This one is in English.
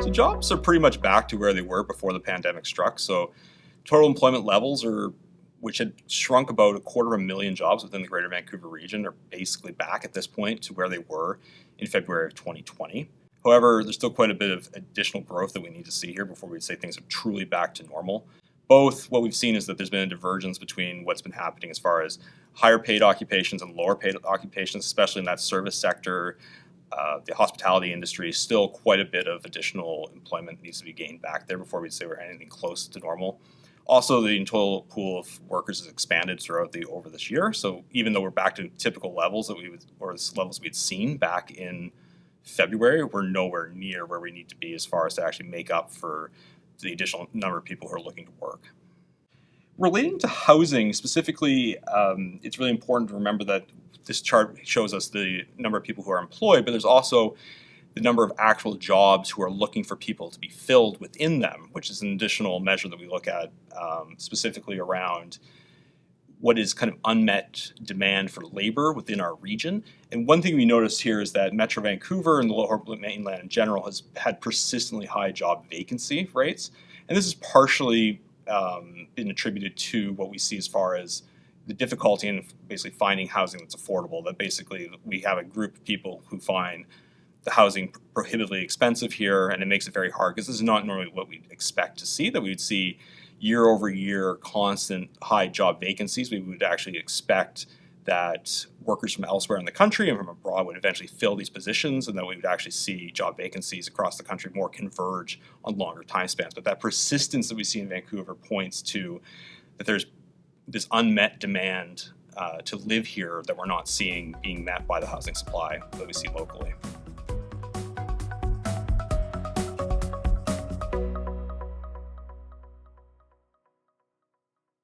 So jobs are pretty much back to where they were before the pandemic struck. So total employment levels which had shrunk about 250,000 jobs within the Greater Vancouver region, are basically back at this point to where they were in February of 2020. However, there's still quite a bit of additional growth that we need to see here before we'd say things are truly back to normal. Both, what we've seen is that there's been a divergence between what's been happening as far as higher paid occupations and lower paid occupations, especially in that service sector. The hospitality industry, still quite a bit of additional employment needs to be gained back there before we'd say we're anything close to normal. Also, the total pool of workers has expanded over this year. So even though we're back to typical levels levels we'd seen back in February, we're nowhere near where we need to be as far as to actually make up for the additional number of people who are looking to work. Relating to housing specifically, it's really important to remember that this chart shows us the number of people who are employed, but there's also the number of actual jobs who are looking for people to be filled within them, which is an additional measure that we look at specifically around what is kind of unmet demand for labor within our region. And one thing we noticed here is that Metro Vancouver and the Lower Mainland in general has had persistently high job vacancy rates. And this is partially been attributed to what we see as far as the difficulty in basically finding housing that's affordable, that basically we have a group of people who find the housing prohibitively expensive here, and it makes it very hard because this is not normally what we'd expect to see, that we'd see year over year constant high job vacancies. We would actually expect that workers from elsewhere in the country and from abroad would eventually fill these positions, and that we would actually see job vacancies across the country more converge on longer time spans. But that persistence that we see in Vancouver points to that there's this unmet demand to live here that we're not seeing being met by the housing supply that we see locally.